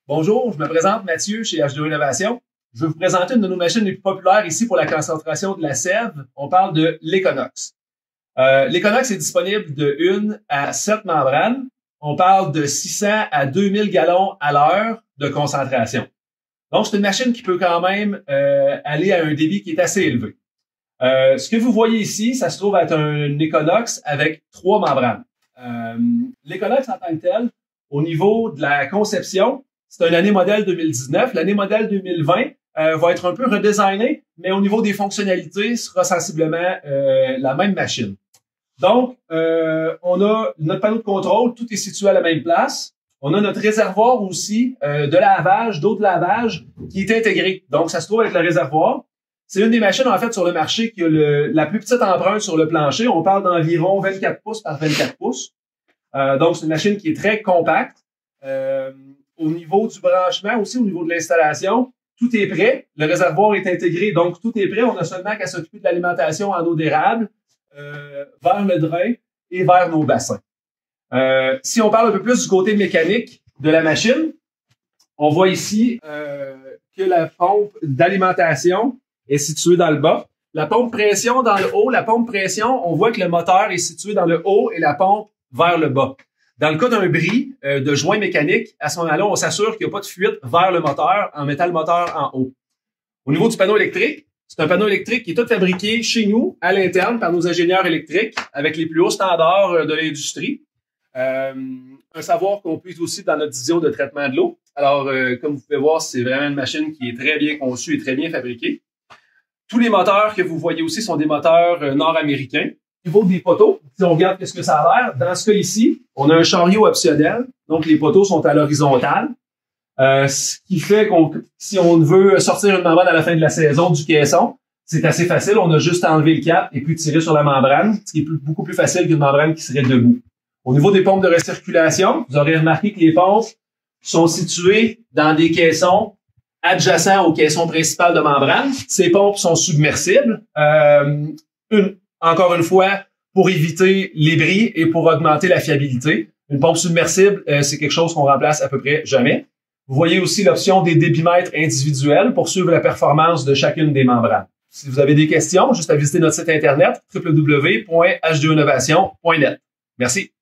Bonjour, je me présente Mathieu chez H2O Innovation. Je vais vous présenter une de nos machines les plus populaires ici pour la concentration de la sève. On parle de l'Econox. L'Econox est disponible de 1 à 7 membranes. On parle de 600 à 2000 gallons à l'heure de concentration. Donc, c'est une machine qui peut quand même aller à un débit qui est assez élevé. Ce que vous voyez ici, ça se trouve être un Econox avec 3 membranes. L'Econox en tant que tel, au niveau de la conception, c'est une année modèle 2019. L'année modèle 2020 va être un peu redesignée, mais au niveau des fonctionnalités, sera sensiblement la même machine. Donc, on a notre panneau de contrôle, tout est situé à la même place. On a notre réservoir aussi de lavage, d'eau de lavage qui est intégré. Donc, ça se trouve avec le réservoir. C'est une des machines, en fait, sur le marché qui a la plus petite empreinte sur le plancher. On parle d'environ 24 pouces par 24 pouces. Donc, c'est une machine qui est très compacte. Au niveau du branchement, aussi au niveau de l'installation, tout est prêt. Le réservoir est intégré, donc tout est prêt. On a seulement qu'à s'occuper de l'alimentation en eau d'érable vers le drain et vers nos bassins. Si on parle un peu plus du côté mécanique de la machine, on voit ici que la pompe d'alimentation est située dans le bas. La pompe pression dans le haut. La pompe pression, on voit que le moteur est situé dans le haut et la pompe vers le bas. Dans le cas d'un bris de joint mécanique, à ce moment-là, on s'assure qu'il n'y a pas de fuite vers le moteur en mettant le moteur en haut. Au niveau du panneau électrique, c'est un panneau électrique qui est tout fabriqué chez nous, à l'interne, par nos ingénieurs électriques, avec les plus hauts standards de l'industrie. Un savoir qu'on puise aussi dans notre division de traitement de l'eau. Alors, comme vous pouvez voir, c'est vraiment une machine qui est très bien conçue et très bien fabriquée. Tous les moteurs que vous voyez aussi sont des moteurs nord-américains. Au niveau des poteaux, si on regarde qu'est-ce que ça a l'air, dans ce cas ici, on a un chariot optionnel. Donc, les poteaux sont à l'horizontale. Ce qui fait qu'on, si on veut sortir une membrane à la fin de la saison du caisson, c'est assez facile. On a juste à enlever le cap et puis tirer sur la membrane, ce qui est beaucoup plus facile qu'une membrane qui serait debout. Au niveau des pompes de recirculation, vous aurez remarqué que les pompes sont situées dans des caissons adjacents au caisson principal de membrane. Ces pompes sont submersibles. Encore une fois, pour éviter les bris et pour augmenter la fiabilité. Une pompe submersible, c'est quelque chose qu'on remplace à peu près jamais. Vous voyez aussi l'option des débitmètres individuels pour suivre la performance de chacune des membranes. Si vous avez des questions, juste à visiter notre site internet www.h2innovation.net. Merci.